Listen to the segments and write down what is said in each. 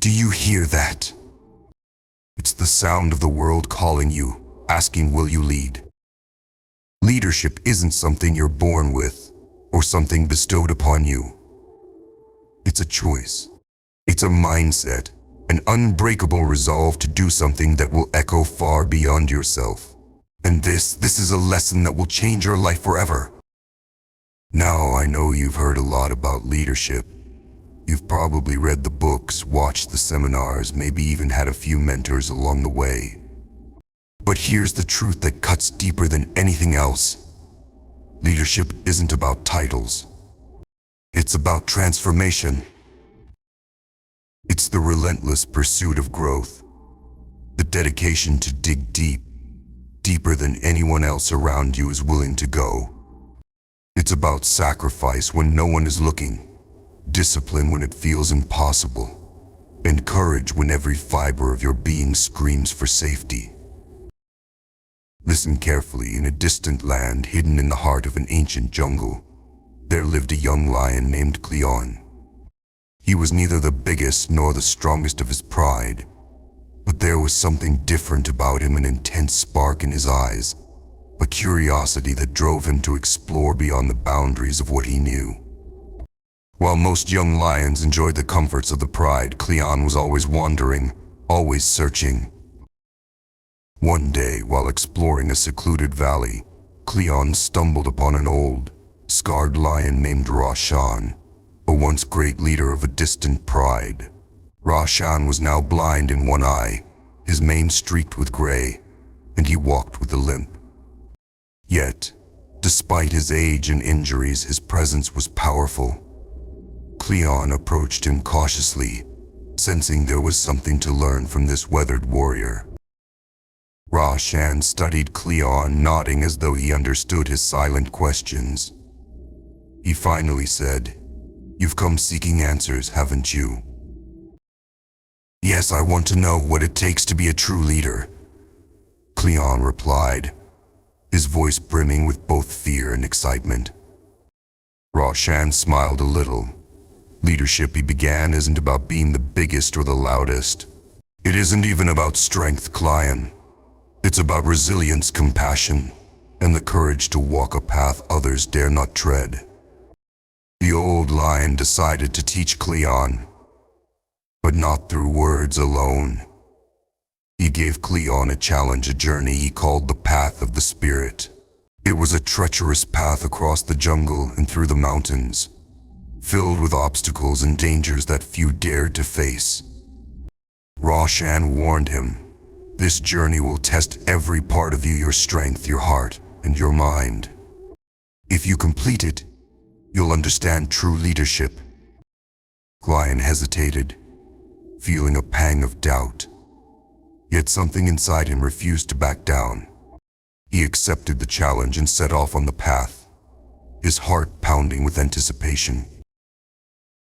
Do you hear that? It's the sound of the world calling you, asking, will you lead? Leadership isn't something you're born with, or something bestowed upon you. It's a choice. It's a mindset, an unbreakable resolve to do something that will echo far beyond yourself. And this is a lesson that will change your life forever. Now, I know you've heard a lot about leadership. You've probably read the books, watched the seminars, maybe even had a few mentors along the way. But here's the truth that cuts deeper than anything else. Leadership isn't about titles. It's about transformation. It's the relentless pursuit of growth. The dedication to dig deep, deeper than anyone else around you is willing to go. It's about sacrifice when no one is looking. Discipline when it feels impossible, and courage when every fiber of your being screams for safety. Listen carefully. In a distant land hidden in the heart of an ancient jungle, there lived a young lion named Klion. He was neither the biggest nor the strongest of his pride, but there was something different about him, an intense spark in his eyes, a curiosity that drove him to explore beyond the boundaries of what he knew. While most young lions enjoyed the comforts of the pride, Klion was always wandering, always searching. One day, while exploring a secluded valley, Klion stumbled upon an old, scarred lion named Roshan, a once great leader of a distant pride. Roshan was now blind in one eye, his mane streaked with gray, and he walked with a limp. Yet, despite his age and injuries, his presence was powerful. Klion approached him cautiously, sensing there was something to learn from this weathered warrior. Roshan studied Klion, nodding as though he understood his silent questions. He finally said, "You've come seeking answers, haven't you?" "Yes, I want to know what it takes to be a true leader," Klion replied, his voice brimming with both fear and excitement. Roshan smiled a little. "Leadership," he began, "isn't about being the biggest or the loudest. It isn't even about strength, Klion. It's about resilience, compassion, and the courage to walk a path others dare not tread." The old lion decided to teach Klion, but not through words alone. He gave Klion a challenge, a journey he called the Path of the Spirit. It was a treacherous path across the jungle and through the mountains, filled with obstacles and dangers that few dared to face. Roshan warned him, "This journey will test every part of you, your strength, your heart, and your mind. If you complete it, you'll understand true leadership." Klion hesitated, feeling a pang of doubt. Yet something inside him refused to back down. He accepted the challenge and set off on the path, his heart pounding with anticipation.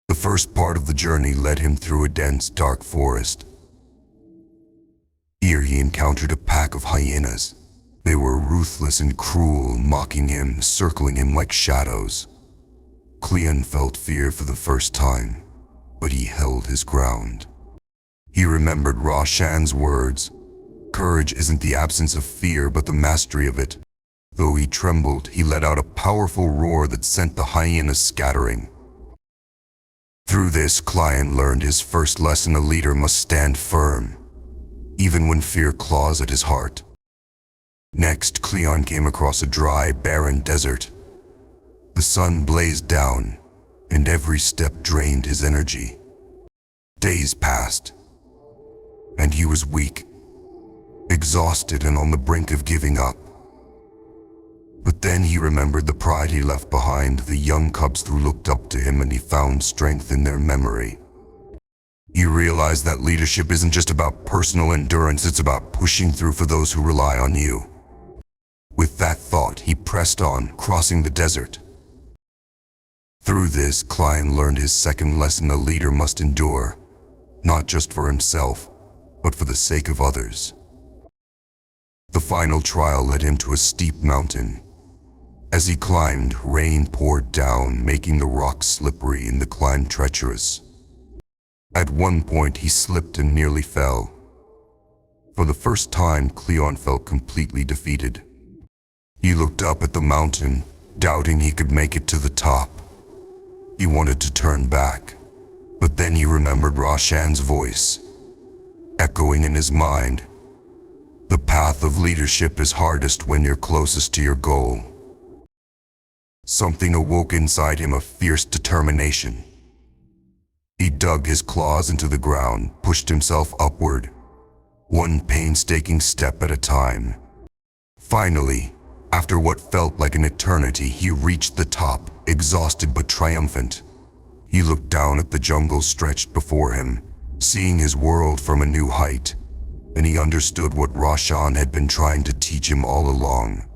The first part of the journey led him through a dense, dark forest. Here he encountered a pack of hyenas. They were ruthless and cruel, mocking him, circling him like shadows. Klion felt fear for the first time, but he held his ground. He remembered Roshan's words, "Courage isn't the absence of fear, but the mastery of it." Though he trembled, he let out a powerful roar that sent the hyenas scattering. Through this, Klion learned his first lesson: a leader must stand firm, even when fear claws at his heart. Next, Klion came across a dry, barren desert. The sun blazed down, and every step drained his energy. Days passed, and he was weak, exhausted, and on the brink of giving up. But then he remembered the pride he left behind, the young cubs who looked up to him, and he found strength in their memory. He realized that leadership isn't just about personal endurance, it's about pushing through for those who rely on you. With that thought, he pressed on, crossing the desert. Through this, Klion learned his second lesson: a leader must endure, not just for himself, but for the sake of others. The final trial led him to a steep mountain. As he climbed, rain poured down, making the rocks slippery and the climb treacherous. At one point, he slipped and nearly fell. For the first time, Klion felt completely defeated. He looked up at the mountain, doubting he could make it to the top. He wanted to turn back, but then he remembered Roshan's voice, echoing in his mind. The path of leadership is hardest when you're closest to your goal. Something awoke inside him, a fierce determination. He dug his claws into the ground, pushed himself upward, one painstaking step at a time. Finally, after what felt like an eternity, he reached the top, exhausted but triumphant. He looked down at the jungle stretched before him, seeing his world from a new height, and he understood what Roshan had been trying to teach him all along.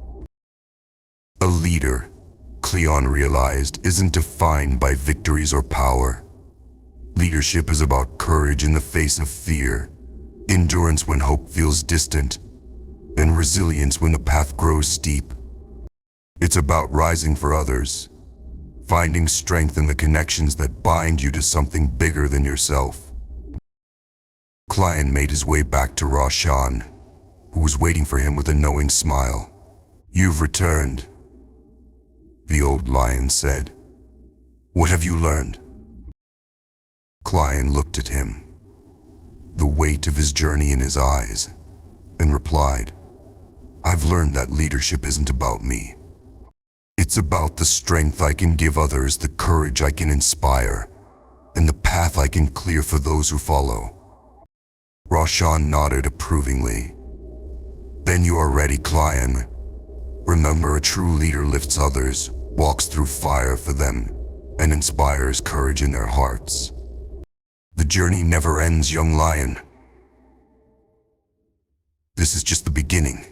A leader, Klion realized, isn't defined by victories or power. Leadership is about courage in the face of fear, endurance when hope feels distant, and resilience when the path grows steep. It's about rising for others, finding strength in the connections that bind you to something bigger than yourself. Klion made his way back to Roshan, who was waiting for him with a knowing smile. "You've returned," the old lion said. "What have you learned?" Klion looked at him, the weight of his journey in his eyes, and replied, "I've learned that leadership isn't about me. It's about the strength I can give others, the courage I can inspire, and the path I can clear for those who follow." Roshan nodded approvingly. "Then you are ready, Klion. Remember, a true leader lifts others, walks through fire for them, and inspires courage in their hearts. The journey never ends, young lion. This is just the beginning."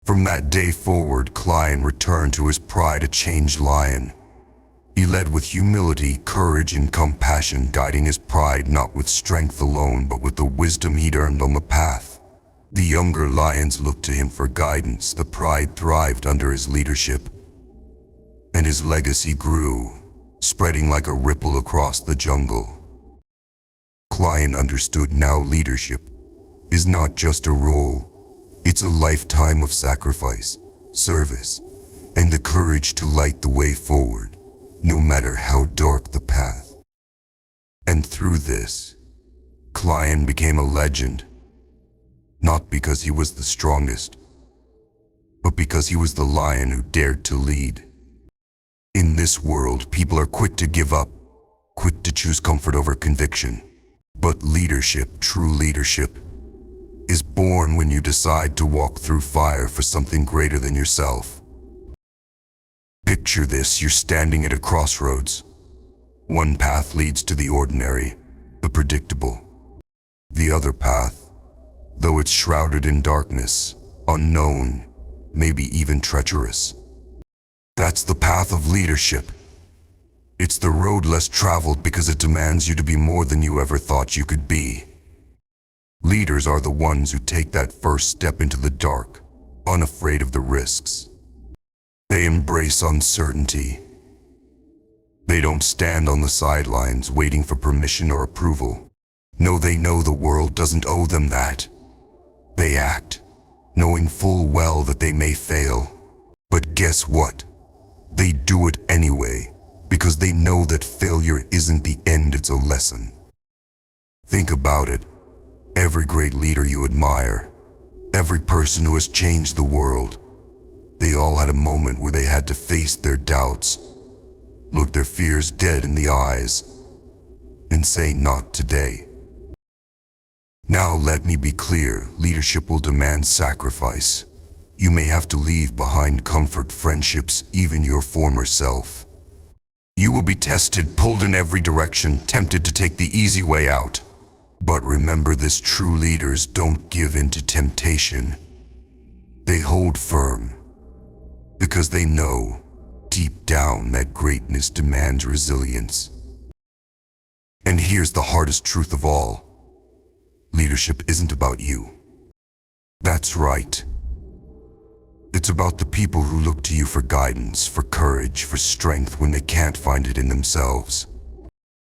From that day forward, Klion returned to his pride, a changed lion. He led with humility, courage, and compassion, guiding his pride not with strength alone, but with the wisdom he'd earned on the path. The younger lions looked to him for guidance. The pride thrived under his leadership, and his legacy grew, spreading like a ripple across the jungle. Klion understood now leadership is not just a role. It's a lifetime of sacrifice, service, and the courage to light the way forward, no matter how dark the path. And through this, Klion became a legend, not because he was the strongest, but because he was the lion who dared to lead. In this world, people are quick to give up, quick to choose comfort over conviction. But leadership, true leadership, is born when you decide to walk through fire for something greater than yourself. Picture this: you're standing at a crossroads. One path leads to the ordinary, the predictable. The other path, though it's shrouded in darkness, unknown, maybe even treacherous. That's the path of leadership. It's the road less traveled because it demands you to be more than you ever thought you could be. Leaders are the ones who take that first step into the dark, unafraid of the risks. They embrace uncertainty. They don't stand on the sidelines waiting for permission or approval. No, they know the world doesn't owe them that. They act, knowing full well that they may fail. But guess what? They do it anyway, because they know that failure isn't the end, it's a lesson. Think about it. Every great leader you admire, every person who has changed the world, they all had a moment where they had to face their doubts, look their fears dead in the eyes, and say, "Not today." Now let me be clear, leadership will demand sacrifice. You may have to leave behind comfort, friendships, even your former self. You will be tested, pulled in every direction, tempted to take the easy way out. But remember this, true leaders don't give in to temptation. They hold firm, because they know, deep down, that greatness demands resilience. And here's the hardest truth of all. Leadership isn't about you. That's right. It's about the people who look to you for guidance, for courage, for strength when they can't find it in themselves.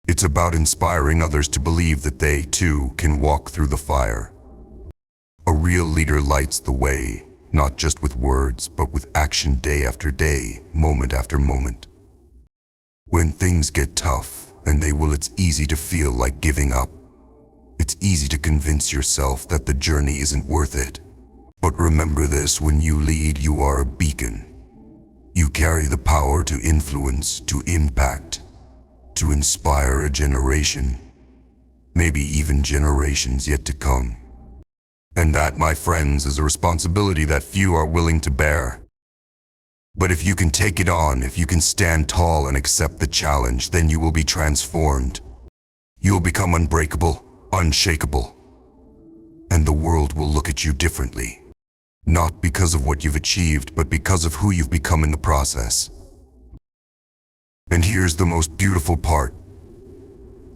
It's about inspiring others to believe that they, too, can walk through the fire. A real leader lights the way, not just with words, but with action day after day, moment after moment. When things get tough, and it's easy to feel like giving up. It's easy to convince yourself that the journey isn't worth it. But remember this, when you lead, you are a beacon. You carry the power to influence, to impact, to inspire a generation, maybe even generations yet to come. And that, my friends, is a responsibility that few are willing to bear. But if you can take it on, if you can stand tall and accept the challenge, then you will be transformed. You'll become unbreakable, unshakable. And the world will look at you differently. Not because of what you've achieved, but because of who you've become in the process. And here's the most beautiful part.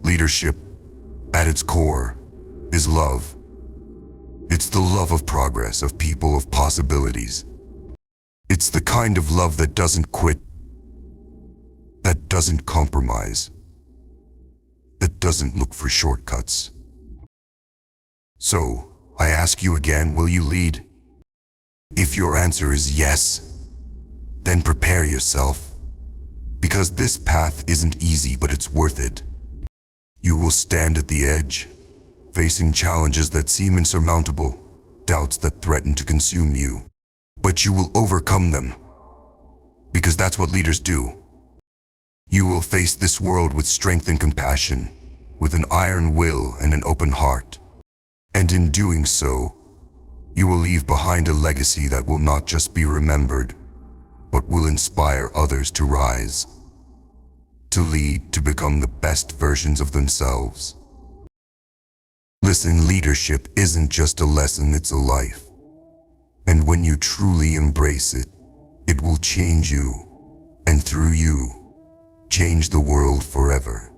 Leadership, at its core, is love. It's the love of progress, of people, of possibilities. It's the kind of love that doesn't quit, that doesn't compromise, that doesn't look for shortcuts. So, I ask you again, will you lead? If your answer is yes, then prepare yourself. Because this path isn't easy, but it's worth it. You will stand at the edge, facing challenges that seem insurmountable, doubts that threaten to consume you. But you will overcome them, because that's what leaders do. You will face this world with strength and compassion, with an iron will and an open heart. And in doing so, you will leave behind a legacy that will not just be remembered, but will inspire others to rise, to lead, to become the best versions of themselves. Listen, leadership isn't just a lesson, it's a life. And when you truly embrace it, it will change you, and through you, change the world forever.